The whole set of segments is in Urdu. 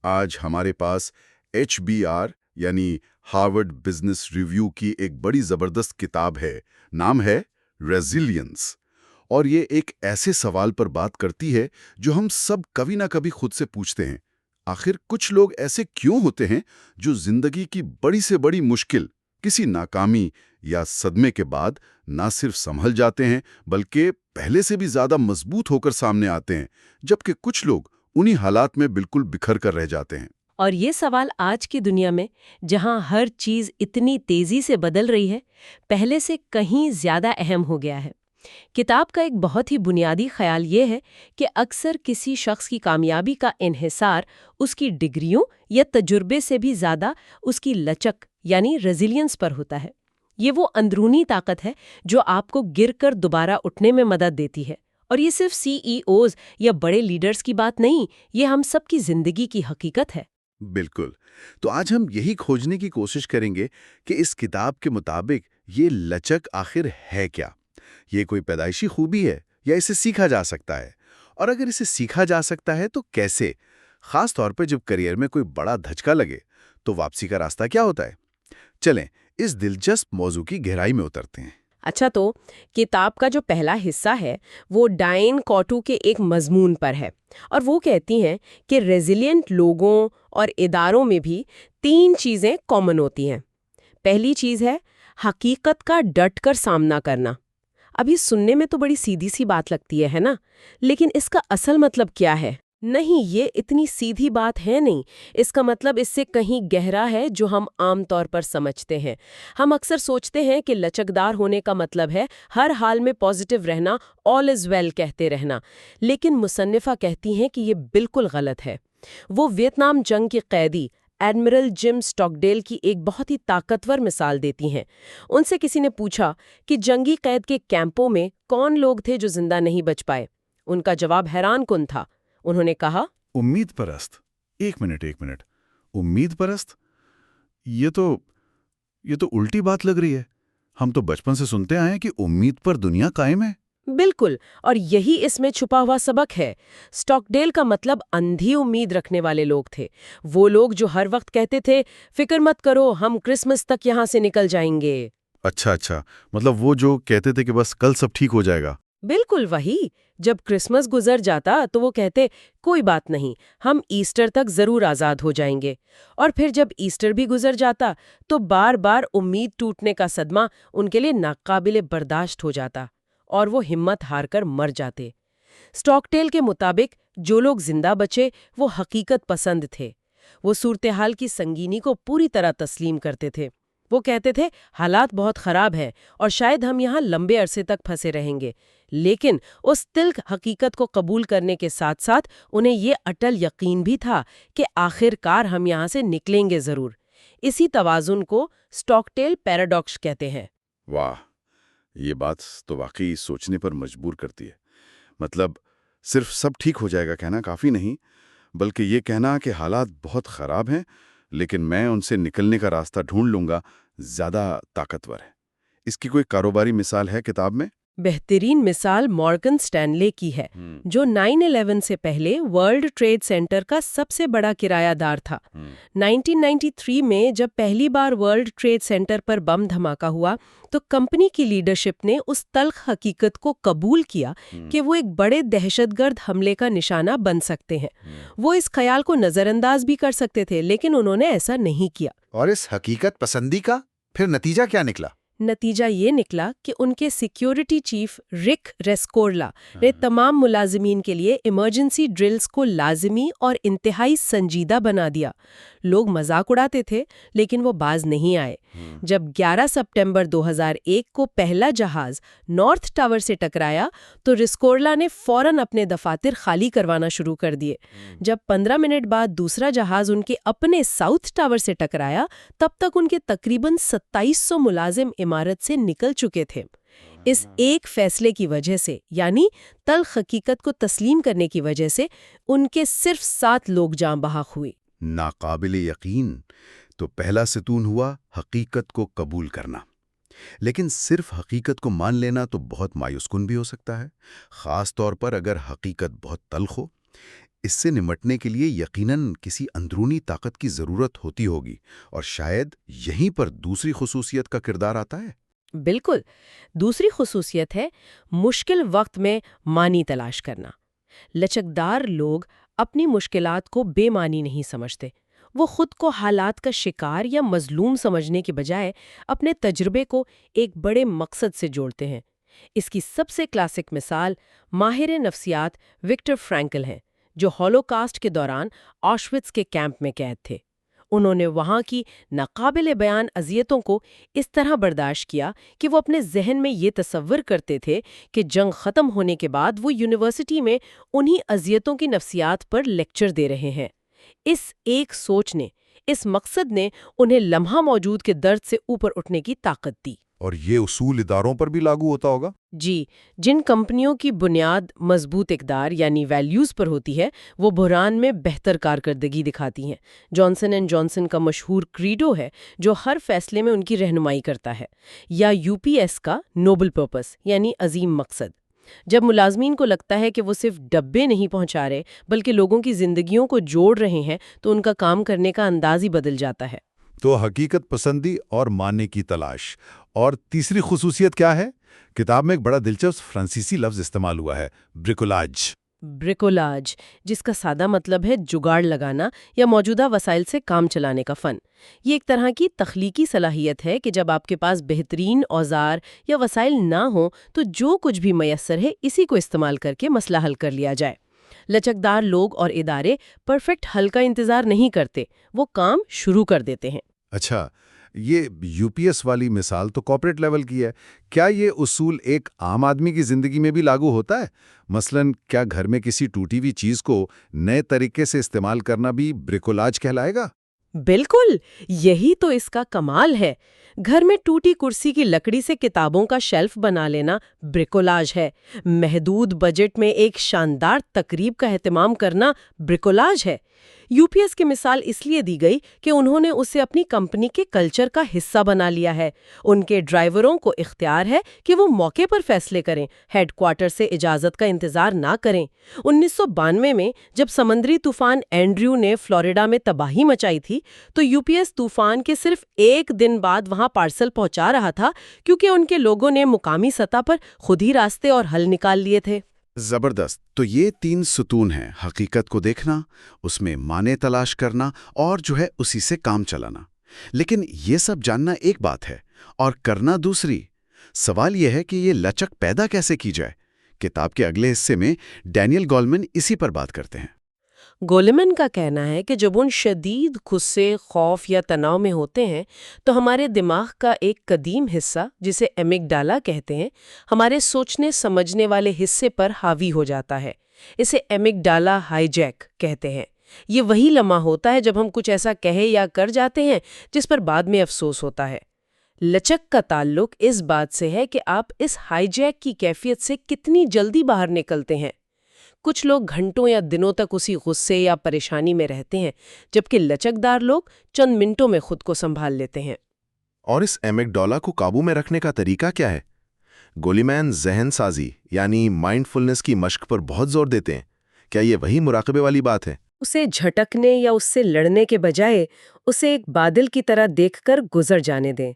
آج ہمارے پاس HBR یعنی ہارورڈ بزنس ریویو کی ایک بڑی زبردست کتاب ہے، نام ہے ریزیلینس، اور یہ ایک ایسے سوال پر بات کرتی ہے جو ہم سب کبھی نہ کبھی خود سے پوچھتے ہیں۔ آخر کچھ لوگ ایسے کیوں ہوتے ہیں جو زندگی کی بڑی سے بڑی مشکل، کسی ناکامی یا صدمے کے بعد نہ صرف سنبھل جاتے ہیں بلکہ پہلے سے بھی زیادہ مضبوط ہو کر سامنے آتے ہیں، جبکہ کچھ لوگ انہی حالات میں بالکل بکھر کر رہ جاتے ہیں؟ اور یہ سوال آج کی دنیا میں جہاں ہر چیز اتنی تیزی سے بدل رہی ہے، پہلے سے کہیں زیادہ اہم ہو گیا ہے۔ کتاب کا ایک بہت ہی بنیادی خیال یہ ہے کہ اکثر کسی شخص کی کامیابی کا انحصار اس کی ڈگریوں یا تجربے سے بھی زیادہ اس کی لچک یعنی ریزیلینس پر ہوتا ہے۔ یہ وہ اندرونی طاقت ہے جو آپ کو گر کر دوبارہ اٹھنے میں مدد دیتی ہے، اور یہ صرف CEOs یا بڑے لیڈرز کی بات نہیں، یہ ہم سب کی زندگی کی حقیقت ہے۔ بالکل۔ تو آج ہم یہی کھوجنے کی کوشش کریں گے کہ اس کتاب کے مطابق یہ لچک آخر ہے کیا؟ یہ کوئی پیدائشی خوبی ہے یا اسے سیکھا جا سکتا ہے؟ اور اگر اسے سیکھا جا سکتا ہے تو کیسے؟ خاص طور پہ جب کیریئر میں کوئی بڑا دھچکا لگے تو واپسی کا راستہ کیا ہوتا ہے؟ چلیں اس دلچسپ موضوع کی گہرائی میں اترتے ہیں۔ اچھا، تو کتاب کا جو پہلا حصہ ہے وہ ڈائن کاٹو کے ایک مضمون پر ہے، اور وہ کہتی ہیں کہ ریزیلینٹ لوگوں اور اداروں میں بھی 3 چیزیں کامن ہوتی ہیں۔ پہلی چیز ہے حقیقت کا ڈٹ کر سامنا کرنا۔ اب یہ سننے میں تو بڑی سیدھی سی بات لگتی ہے نا، لیکن اس کا اصل مطلب کیا ہے؟ نہیں، یہ اتنی سیدھی بات ہے نہیں۔ اس کا مطلب اس سے کہیں گہرا ہے جو ہم عام طور پر سمجھتے ہیں۔ ہم اکثر سوچتے ہیں کہ لچکدار ہونے کا مطلب ہے ہر حال میں پازیٹیو رہنا، آل از ویل کہتے رہنا، لیکن مصنفہ کہتی ہیں کہ یہ بالکل غلط ہے۔ وہ ویتنام جنگ کی قیدی ایڈمرل جم سٹاکڈیل کی ایک بہت ہی طاقتور مثال دیتی ہیں۔ ان سے کسی نے پوچھا کہ جنگی قید کے کیمپوں میں کون لوگ تھے جو زندہ نہیں بچ پائے۔ ان کا جواب حیران کن تھا۔ انہوں نے کہا، امید پرست۔ ایک منٹ امید پرست؟ یہ تو الٹی بات لگ رہی ہے۔ ہم تو بچپن سے سنتے آئے ہیں کہ امید پر دنیا قائم ہے۔ بالکل، اور یہی اس میں چھپا ہوا سبق ہے۔ سٹاکڈیل کا مطلب اندھی امید رکھنے والے لوگ تھے۔ وہ لوگ جو ہر وقت کہتے تھے فکر مت کرو، ہم کرسمس تک یہاں سے نکل جائیں گے۔ اچھا، مطلب وہ جو کہتے تھے کہ بس کل سب ٹھیک ہو جائے گا۔ بالکل وہی۔ جب کرسمس گزر جاتا تو وہ کہتے کوئی بات نہیں، ہم ایسٹر تک ضرور آزاد ہو جائیں گے، اور پھر جب ایسٹر بھی گزر جاتا تو بار بار امید ٹوٹنے کا صدمہ ان کے لیے ناقابل برداشت ہو جاتا اور وہ ہمت ہار کر مر جاتے۔ سٹاکڈیل کے مطابق جو لوگ زندہ بچے وہ حقیقت پسند تھے۔ وہ صورتحال کی سنگینی کو پوری طرح تسلیم کرتے تھے۔ وہ کہتے تھے حالات بہت خراب ہیں اور شاید ہم یہاں لمبے عرصے تک پھنسے رہیں گے، لیکن اس تلخ حقیقت کو قبول کرنے کے ساتھ ساتھ انہیں یہ اٹل یقین بھی تھا کہ آخر کار ہم یہاں سے نکلیں گے ضرور۔ اسی توازن کو سٹاکڈیل پیراڈاکس کہتے ہیں۔ واہ، یہ بات تو واقعی سوچنے پر مجبور کرتی ہے۔ مطلب صرف سب ٹھیک ہو جائے گا کہنا کافی نہیں، بلکہ یہ کہنا کہ حالات بہت خراب ہیں لیکن میں ان سے نکلنے کا راستہ ڈھونڈ لوں گا زیادہ طاقتور ہے۔ اس کی کوئی کاروباری مثال ہے کتاب میں؟ بہترین مثال مورگن سٹینلے کی ہے، جو 9/11 سے پہلے ورلڈ ٹریڈ سینٹر کا سب سے بڑا کرایہ دار تھا۔ 1993 میں جب پہلی بار ورلڈ ٹریڈ سینٹر پر بم دھماکہ ہوا تو کمپنی کی لیڈرشپ نے اس تلخ حقیقت کو قبول کیا کہ وہ ایک بڑے دہشت گرد حملے کا نشانہ بن سکتے ہیں۔ وہ اس خیال کو نظر انداز بھی کر سکتے تھے، لیکن انہوں نے ایسا نہیں کیا۔ اور اس حقیقت پسندی کا پھر نتیجہ کیا نکلا؟ نتیجہ یہ نکلا کہ ان کے سیکیورٹی چیف رک ریسکورلا نے تمام ملازمین کے لیے ایمرجنسی ڈرلز کو لازمی اور انتہائی سنجیدہ بنا دیا۔ لوگ مذاق اڑاتے تھے لیکن وہ باز نہیں آئے۔ جب 11 سپٹمبر 2001 کو پہلا جہاز نارتھ ٹاور سے ٹکرایا تو ریسکورلا نے فوراً اپنے دفاتر خالی کروانا شروع کر دیے۔ جب 15 منٹ بعد دوسرا جہاز ان کے اپنے ساؤتھ ٹاور سے ٹکرایا تب تک ان کے تقریباً 2700 ملازم عمارت سے نکل چکے تھے۔ اس ایک فیصلے کی وجہ سے، یعنی تلخ حقیقت کو تسلیم کرنے کی وجہ سے، ان کے صرف 7 لوگ جاں بحق ہوئے۔ ناقابل یقین۔ تو پہلا ستون ہوا حقیقت کو قبول کرنا، لیکن صرف حقیقت کو مان لینا تو بہت مایوس کن بھی ہو سکتا ہے، خاص طور پر اگر حقیقت بہت تلخ ہو۔ اس سے نمٹنے کے لیے یقیناً کسی اندرونی طاقت کی ضرورت ہوتی ہوگی، اور شاید یہیں پر دوسری خصوصیت کا کردار آتا ہے۔ بالکل، دوسری خصوصیت ہے مشکل وقت میں معنی تلاش کرنا۔ لچکدار لوگ اپنی مشکلات کو بے معنی نہیں سمجھتے۔ وہ خود کو حالات کا شکار یا مظلوم سمجھنے کے بجائے اپنے تجربے کو ایک بڑے مقصد سے جوڑتے ہیں۔ اس کی سب سے کلاسک مثال ماہر نفسیات وکٹر فرینکل ہیں، جو ہولوکاسٹ کے دوران آشوٹز کے کیمپ میں قید تھے۔ انہوں نے وہاں کی ناقابل بیان اذیتوں کو اس طرح برداشت کیا کہ وہ اپنے ذہن میں یہ تصور کرتے تھے کہ جنگ ختم ہونے کے بعد وہ یونیورسٹی میں انہی اذیتوں کی نفسیات پر لیکچر دے رہے ہیں۔ اس ایک سوچ نے، اس مقصد نے انہیں لمحہ موجود کے درد سے اوپر اٹھنے کی طاقت دی۔ اور یہ اصول اداروں پر بھی لاگو ہوتا ہوگا؟ جی، جن کمپنیوں کی بنیاد مضبوط اقدار یعنی ویلیوز پر ہوتی ہے، وہ بحران میں بہتر کارکردگی دکھاتی ہیں۔ جانسن اینڈ جانسن کا مشہور کریڈو ہے جو ہر فیصلے میں ان کی رہنمائی کرتا ہے، یا یو پی ایس کا نوبل پرپس یعنی عظیم مقصد۔ جب ملازمین کو لگتا ہے کہ وہ صرف ڈبے نہیں پہنچا رہے بلکہ لوگوں کی زندگیوں کو جوڑ رہے ہیں، تو ان کا کام کرنے کا انداز ہی بدل جاتا ہے۔ تو حقیقت پسندی اور معنی کی تلاش۔ اور تیسری خصوصیت کیا ہے؟ کتاب میں ایک بڑا دلچسپ فرانسیسی لفظ استعمال ہوا ہے، بریکولاج۔ بریکولاج، جس کا سادہ مطلب ہے جگاڑ لگانا یا موجودہ وسائل سے کام چلانے کا فن۔ یہ ایک طرح کی تخلیقی صلاحیت ہے کہ جب آپ کے پاس بہترین اوزار یا وسائل نہ ہوں تو جو کچھ بھی میسر ہے اسی کو استعمال کر کے مسئلہ حل کر لیا جائے۔ لچکدار لوگ اور ادارے پرفیکٹ حل کا انتظار نہیں کرتے، وہ کام شروع کر دیتے ہیں۔ اچھا، یہ یو پی ایس والی مثال تو کارپوریٹ لیول کی ہے۔ کیا یہ اصول ایک عام آدمی کی زندگی میں بھی لاگو ہوتا ہے؟ مثلاً کیا گھر میں کسی ٹوٹی ہوئی چیز کو نئے طریقے سے استعمال کرنا بھی بریکولاج کہلائے گا؟ بالکل، یہی تو اس کا کمال ہے۔ گھر میں ٹوٹی کرسی کی لکڑی سے کتابوں کا شیلف بنا لینا بریکولاج ہے۔ محدود بجٹ میں ایک شاندار تقریب کا اہتمام کرنا بریکولاج ہے۔ یو پی ایس کی مثال اس لیے دی گئی کہ انہوں نے اسے اپنی کمپنی کے کلچر کا حصہ بنا لیا ہے۔ ان کے ڈرائیوروں کو اختیار ہے کہ وہ موقع پر فیصلے کریں، ہیڈ کوارٹر سے اجازت کا انتظار نہ کریں۔ 1992 میں جب سمندری طوفان اینڈریو نے فلوریڈا میں تباہی مچائی تھی تو یو پی ایس طوفان کے صرف ایک دن بعد وہاں پارسل پہنچا رہا تھا، کیونکہ ان کے لوگوں نے مقامی سطح پر خود ہی راستے اور حل نکال لیے تھے۔ زبردست۔ تو یہ 3 ستون ہیں: حقیقت کو دیکھنا، اس میں معنی تلاش کرنا، اور اسی سے کام چلانا۔ لیکن یہ سب جاننا ایک بات ہے اور کرنا دوسری۔ سوال یہ ہے کہ یہ لچک پیدا کیسے کی جائے؟ کتاب کے اگلے حصے میں ڈینیل گولمن اسی پر بات کرتے ہیں۔ گولمن کا کہنا ہے کہ جب ان شدید غصے، خوف یا تناؤ میں ہوتے ہیں تو ہمارے دماغ کا ایک قدیم حصہ جسے ایمگڈالا کہتے ہیں، ہمارے سوچنے سمجھنے والے حصے پر حاوی ہو جاتا ہے۔ اسے ایمگڈالا ہائی جیک کہتے ہیں۔ یہ وہی لمحہ ہوتا ہے جب ہم کچھ ایسا کہے یا کر جاتے ہیں جس پر بعد میں افسوس ہوتا ہے۔ لچک کا تعلق اس بات سے ہے کہ آپ اس ہائی جیک کی کیفیت سے کتنی جلدی باہر نکلتے ہیں۔ کچھ لوگ گھنٹوں یا دنوں تک اسی غصے یا پریشانی میں رہتے ہیں، جبکہ لچکدار لوگ چند منٹوں میں خود کو سنبھال لیتے ہیں۔ اور اس ایمگڈالا کو قابو میں رکھنے کا طریقہ کیا ہے؟ گولیمین ذہن سازی یعنی مائنڈ فلنس کی مشق پر بہت زور دیتے ہیں۔ کیا یہ وہی مراقبے والی بات ہے؟ اسے جھٹکنے یا اس سے لڑنے کے بجائے اسے ایک بادل کی طرح دیکھ کر گزر جانے دیں۔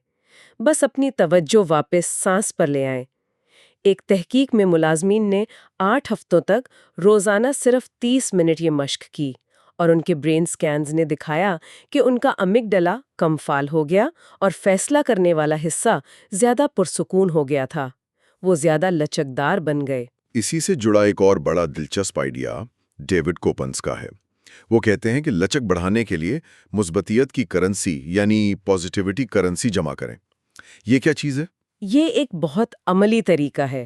بس اپنی توجہ واپس سانس پر لے آئیں۔ ایک تحقیق میں ملازمین نے 8 ہفتوں تک روزانہ صرف 30 منٹ یہ مشق کی، اور ان کے برین سکینز نے دکھایا کہ ان کا امیگڈالا کم فعال ہو گیا اور فیصلہ کرنے والا حصہ زیادہ پرسکون ہو گیا تھا۔ وہ زیادہ لچکدار بن گئے۔ اسی سے جڑا ایک اور بڑا دلچسپ آئیڈیا ڈیوڈ کوپنز کا ہے۔ وہ کہتے ہیں کہ لچک بڑھانے کے لیے مثبتیت کی کرنسی یعنی پازیٹیوٹی کرنسی جمع کریں۔ یہ کیا چیز ہے؟ یہ ایک بہت عملی طریقہ ہے۔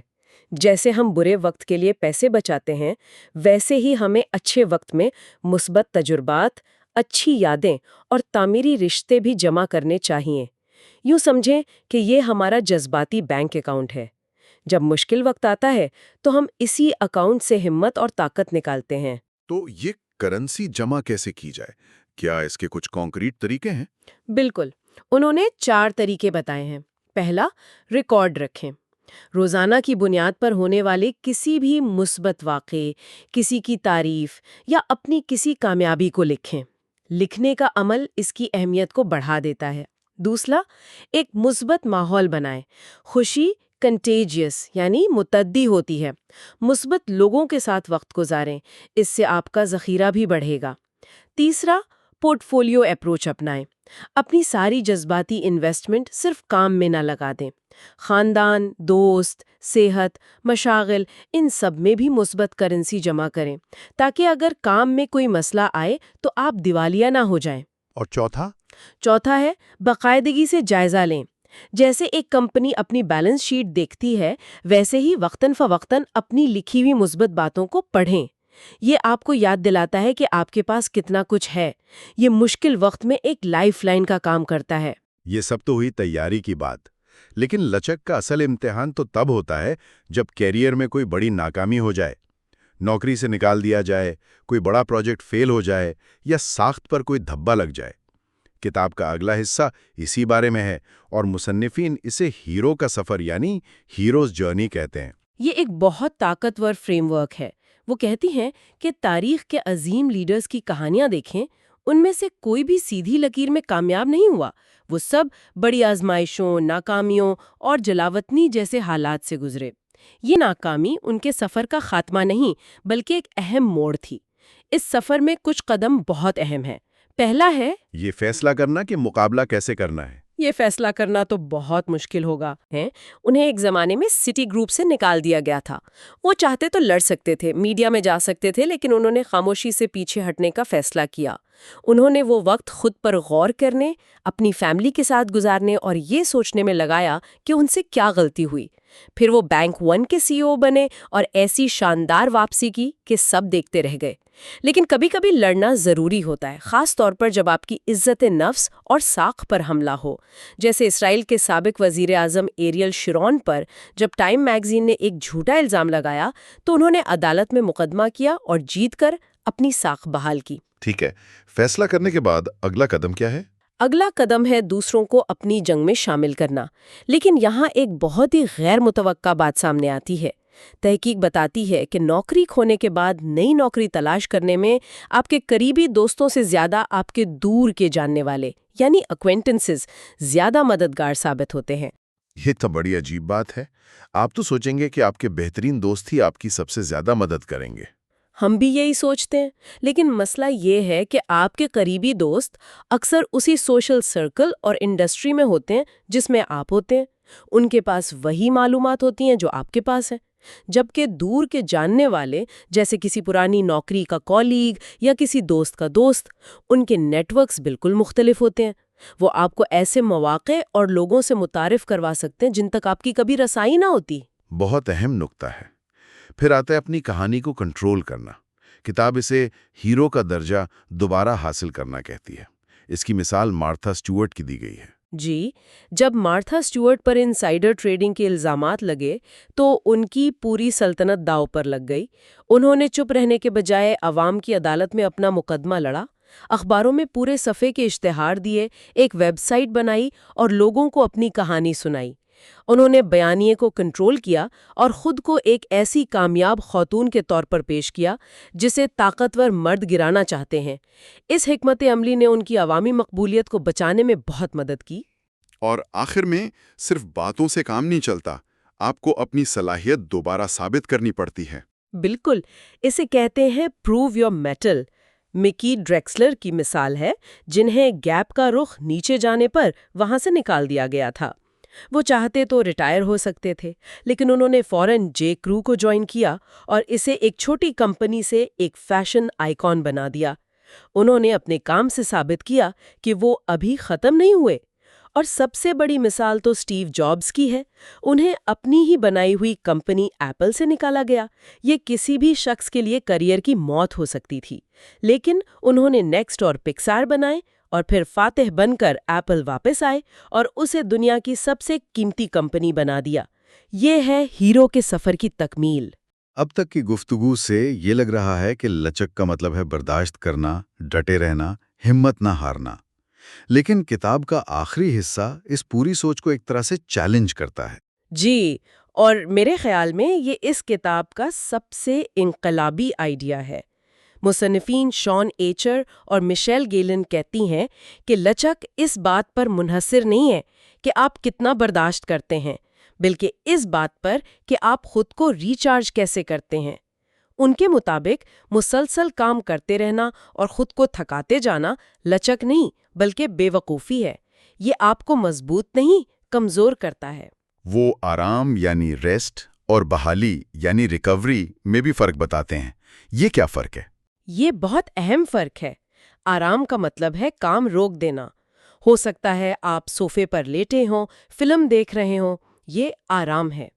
جیسے ہم برے وقت کے لیے پیسے بچاتے ہیں، ویسے ہی ہمیں اچھے وقت میں مثبت تجربات، اچھی یادیں اور تعمیری رشتے بھی جمع کرنے چاہیے۔ یوں سمجھیں کہ یہ ہمارا جذباتی بینک اکاؤنٹ ہے۔ جب مشکل وقت آتا ہے تو ہم اسی اکاؤنٹ سے ہمت اور طاقت نکالتے ہیں۔ تو یہ کرنسی جمع کیسے کی جائے؟ کیا اس کے کچھ کانکریٹ طریقے ہیں؟ بالکل، انہوں نے 4 طریقے بتائے ہیں۔ پہلا، ریکارڈ رکھیں۔ روزانہ کی بنیاد پر ہونے والے کسی بھی مثبت واقعے، کسی کی تعریف یا اپنی کسی کامیابی کو لکھیں۔ لکھنے کا عمل اس کی اہمیت کو بڑھا دیتا ہے۔ دوسرا، ایک مثبت ماحول بنائیں۔ خوشی کنٹیجیس یعنی متعدی ہوتی ہے۔ مثبت لوگوں کے ساتھ وقت گزاریں، اس سے آپ کا ذخیرہ بھی بڑھے گا۔ تیسرا، پورٹ فولیو اپروچ اپنائیں۔ اپنی ساری جذباتی انویسٹمنٹ صرف کام میں نہ لگا دیں۔ خاندان، دوست، صحت، مشاغل، ان سب میں بھی مثبت کرنسی جمع کریں تاکہ اگر کام میں کوئی مسئلہ آئے تو آپ دیوالیہ نہ ہو جائیں۔ اور چوتھا؟ چوتھا ہے باقاعدگی سے جائزہ لیں۔ جیسے ایک کمپنی اپنی بیلنس شیٹ دیکھتی ہے، ویسے ہی وقتاً فوقتاً اپنی لکھی ہوئی مثبت باتوں کو پڑھیں۔ یہ آپ کو یاد دلاتا ہے کہ آپ کے پاس کتنا کچھ ہے۔ یہ مشکل وقت میں ایک لائف لائن کا کام کرتا ہے۔ یہ سب تو ہوئی تیاری کی بات، لیکن لچک کا اصل امتحان تو تب ہوتا ہے جب کیریئر میں کوئی بڑی ناکامی ہو جائے، نوکری سے نکال دیا جائے، کوئی بڑا پروجیکٹ فیل ہو جائے یا ساخت پر کوئی دھبا لگ جائے۔ کتاب کا اگلا حصہ اسی بارے میں ہے اور مصنفین اسے ہیرو کا سفر یعنی ہیروز جرنی کہتے ہیں۔ یہ ایک بہت طاقتور فریم ورک ہے۔ وہ کہتی ہیں کہ تاریخ کے عظیم لیڈرز کی کہانیاں دیکھیں، ان میں سے کوئی بھی سیدھی لکیر میں کامیاب نہیں ہوا۔ وہ سب بڑی آزمائشوں، ناکامیوں اور جلاوطنی جیسے حالات سے گزرے۔ یہ ناکامی ان کے سفر کا خاتمہ نہیں بلکہ ایک اہم موڑ تھی۔ اس سفر میں کچھ قدم بہت اہم ہیں۔ پہلا ہے یہ فیصلہ کرنا کہ مقابلہ کیسے کرنا ہے۔ یہ فیصلہ کرنا تو بہت مشکل ہوگا ہے۔ انہیں ایک زمانے میں سٹی گروپ سے نکال دیا گیا تھا۔ وہ چاہتے تو لڑ سکتے تھے، میڈیا میں جا سکتے تھے، لیکن انہوں نے خاموشی سے پیچھے ہٹنے کا فیصلہ کیا۔ انہوں نے وہ وقت خود پر غور کرنے، اپنی فیملی کے ساتھ گزارنے اور یہ سوچنے میں لگایا کہ ان سے کیا غلطی ہوئی۔ پھر وہ بینک ون کے سی ای او بنے اور ایسی شاندار واپسی کی کہ سب دیکھتے رہ گئے۔ لیکن کبھی کبھی لڑنا ضروری ہوتا ہے، خاص طور پر جب آپ کی عزت نفس اور ساکھ پر حملہ ہو۔ جیسے اسرائیل کے سابق وزیر اعظم ایریل شرون پر جب ٹائم میگزین نے ایک جھوٹا الزام لگایا تو انہوں نے عدالت میں مقدمہ کیا اور جیت کر اپنی ساکھ بحال کی۔ ٹھیک ہے، فیصلہ کرنے کے بعد اگلا قدم کیا ہے؟ اگلا قدم ہے دوسروں کو اپنی جنگ میں شامل کرنا۔ لیکن یہاں ایک بہت ہی غیر متوقع بات سامنے آتی ہے۔ تحقیق بتاتی ہے کہ نوکری کھونے کے بعد نئی نوکری تلاش کرنے میں آپ کے قریبی دوستوں سے زیادہ آپ کے دور کے جاننے والے یعنی اکوینٹنسز زیادہ مددگار ثابت ہوتے ہیں۔ یہ تو بڑی عجیب بات ہے۔ آپ تو سوچیں گے کہ آپ کے بہترین دوست ہی آپ کی سب سے زیادہ مدد کریں گے۔ ہم بھی یہی سوچتے ہیں، لیکن مسئلہ یہ ہے کہ آپ کے قریبی دوست اکثر اسی سوشل سرکل اور انڈسٹری میں ہوتے ہیں جس میں آپ ہوتے ہیں۔ ان کے پاس وہی معلومات ہوتی ہیں جو آپ کے پاس ہیں، جبکہ دور کے جاننے والے جیسے کسی پرانی نوکری کا کولیگ یا کسی دوست کا دوست، ان کے نیٹ ورکس بالکل مختلف ہوتے ہیں۔ وہ آپ کو ایسے مواقع اور لوگوں سے متعارف کروا سکتے ہیں جن تک آپ کی کبھی رسائی نہ ہوتی۔ بہت اہم نکتہ ہے۔ پھر آتا ہے اپنی کہانی کو کنٹرول کرنا۔ کتاب اسے ہیرو کا درجہ دوبارہ حاصل کرنا کہتی ہے۔ اس کی مثال مارتھا اسٹیورٹ کی دی گئی ہے۔ جی، جب مارتھا اسٹیورٹ پر انسائیڈر ٹریڈنگ کے الزامات لگے تو ان کی پوری سلطنت داؤ پر لگ گئی۔ انہوں نے چپ رہنے کے بجائے عوام کی عدالت میں اپنا مقدمہ لڑا، اخباروں میں پورے صفحے کے اشتہار دیے، ایک ویب سائٹ بنائی اور لوگوں کو اپنی کہانی سنائی۔ انہوں نے بیانیے کو کنٹرول کیا اور خود کو ایک ایسی کامیاب خاتون کے طور پر پیش کیا جسے طاقتور مرد گرانا چاہتے ہیں۔ اس حکمت عملی نے ان کی عوامی مقبولیت کو بچانے میں بہت مدد کی۔ اور آخر میں صرف باتوں سے کام نہیں چلتا، آپ کو اپنی صلاحیت دوبارہ ثابت کرنی پڑتی ہے۔ بالکل، اسے کہتے ہیں پروو یور میٹل۔ مکی ڈریکسلر کی مثال ہے، جنہیں گیپ کا رخ نیچے جانے پر وہاں سے نکال دیا گیا تھا۔ وہ چاہتے تو ریٹائر ہو سکتے تھے، لیکن انہوں نے فوراً جے کرو کو جوائن کیا اور اسے ایک چھوٹی کمپنی سے ایک فیشن آئیکن بنا دیا۔ انہوں نے اپنے کام سے ثابت کیا کہ وہ ابھی ختم نہیں ہوئے۔ اور سب سے بڑی مثال تو اسٹیو جابز کی ہے۔ انہیں اپنی ہی بنائی ہوئی کمپنی ایپل سے نکالا گیا۔ یہ کسی بھی شخص کے لیے کیریئر کی موت ہو سکتی تھی، لیکن انہوں نے نیکسٹ اور پکسار بنائے اور پھر فاتح بن کر ایپل واپس آئے اور اسے دنیا کی سب سے قیمتی کمپنی بنا دیا۔ یہ ہے ہیرو کے سفر کی تکمیل۔ اب تک کی گفتگو سے یہ لگ رہا ہے کہ لچک کا مطلب ہے برداشت کرنا، ڈٹے رہنا، ہمت نہ ہارنا۔ لیکن کتاب کا آخری حصہ اس پوری سوچ کو ایک طرح سے چیلنج کرتا ہے۔ جی، اور میرے خیال میں یہ اس کتاب کا سب سے انقلابی آئیڈیا ہے۔ مصنفین شان ایچر اور مشیل گیلن کہتی ہیں کہ لچک اس بات پر منحصر نہیں ہے کہ آپ کتنا برداشت کرتے ہیں، بلکہ اس بات پر کہ آپ خود کو ریچارج کیسے کرتے ہیں۔ ان کے مطابق مسلسل کام کرتے رہنا اور خود کو تھکاتے جانا لچک نہیں بلکہ بے وقوفی ہے۔ یہ آپ کو مضبوط نہیں، کمزور کرتا ہے۔ وہ آرام یعنی ریسٹ اور بحالی یعنی ریکوری میں بھی فرق بتاتے ہیں۔ یہ کیا فرق ہے؟ یہ بہت اہم فرق ہے۔ آرام کا مطلب ہے کام روک دینا۔ ہو سکتا ہے آپ صوفے پر لیٹے ہوں، فلم دیکھ رہے ہوں، یہ آرام ہے۔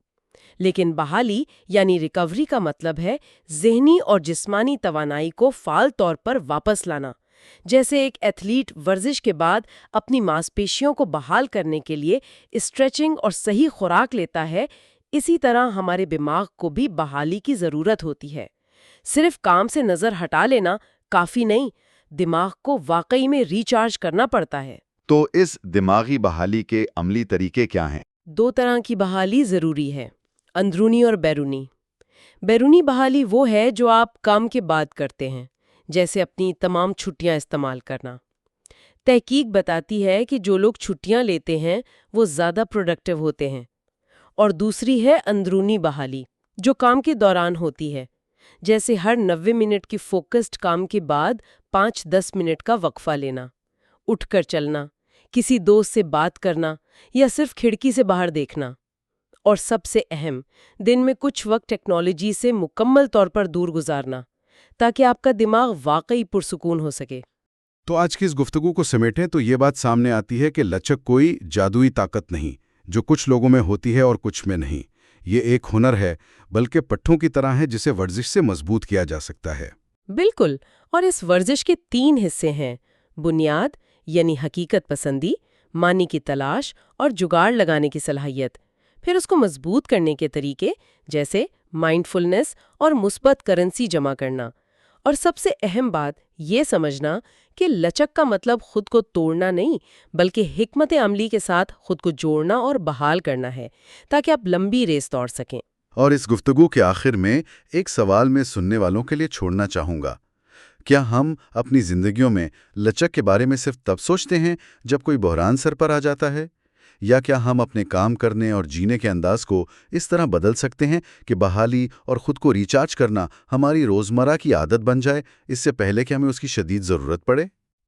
لیکن بحالی یعنی ریکوری کا مطلب ہے ذہنی اور جسمانی توانائی کو فعال طور پر واپس لانا۔ جیسے ایک ایتھلیٹ ورزش کے بعد اپنی ماس پیشیوں کو بحال کرنے کے لیے اسٹریچنگ اور صحیح خوراک لیتا ہے، اسی طرح ہمارے دماغ کو بھی بحالی کی ضرورت ہوتی ہے۔ صرف کام سے نظر ہٹا لینا کافی نہیں، دماغ کو واقعی میں ریچارج کرنا پڑتا ہے۔ تو اس دماغی بحالی کے عملی طریقے کیا ہیں؟ 2 طرح کی بحالی ضروری ہے، اندرونی اور بیرونی۔ بیرونی بحالی وہ ہے جو آپ کام کے بعد کرتے ہیں، جیسے اپنی تمام چھٹیاں استعمال کرنا۔ تحقیق بتاتی ہے کہ جو لوگ چھٹیاں لیتے ہیں وہ زیادہ پروڈکٹیو ہوتے ہیں۔ اور دوسری ہے اندرونی بحالی، جو کام کے دوران ہوتی ہے، جیسے ہر 90 منٹ کی فوکسڈ کام کے بعد 5-10 منٹ کا وقفہ لینا، اٹھ کر چلنا، کسی دوست سے بات کرنا یا صرف کھڑکی سے باہر دیکھنا۔ اور سب سے اہم، دن میں کچھ وقت ٹیکنالوجی سے مکمل طور پر دور گزارنا، تاکہ آپ کا دماغ واقعی پرسکون ہو سکے۔ تو آج کی اس گفتگو کو سمیٹیں تو یہ بات سامنے آتی ہے کہ لچک کوئی جادوئی طاقت نہیں جو کچھ لوگوں میں ہوتی ہے اور کچھ میں نہیں۔ یہ ایک ہنر ہے، بلکہ پٹھوں کی طرح ہے جسے ورزش سے مضبوط کیا جا سکتا ہے۔ بالکل، اور اس ورزش کے 3 حصے ہیں: بنیاد یعنی حقیقت پسندی، معنی کی تلاش اور جگاڑ لگانے کی صلاحیت۔ پھر اس کو مضبوط کرنے کے طریقے جیسے مائنڈ فلنس اور مثبت کرنسی جمع کرنا۔ اور سب سے اہم بات یہ سمجھنا کہ لچک کا مطلب خود کو توڑنا نہیں، بلکہ حکمت عملی کے ساتھ خود کو جوڑنا اور بحال کرنا ہے، تاکہ آپ لمبی ریس دوڑ سکیں۔ اور اس گفتگو کے آخر میں ایک سوال میں سننے والوں کے لیے چھوڑنا چاہوں گا۔ کیا ہم اپنی زندگیوں میں لچک کے بارے میں صرف تب سوچتے ہیں جب کوئی بحران سر پر آ جاتا ہے؟ یا کیا ہم اپنے کام کرنے اور جینے کے انداز کو اس طرح بدل سکتے ہیں کہ بحالی اور خود کو ریچارج کرنا ہماری روزمرہ کی عادت بن جائے، اس سے پہلے کہ ہمیں اس کی شدید ضرورت پڑے؟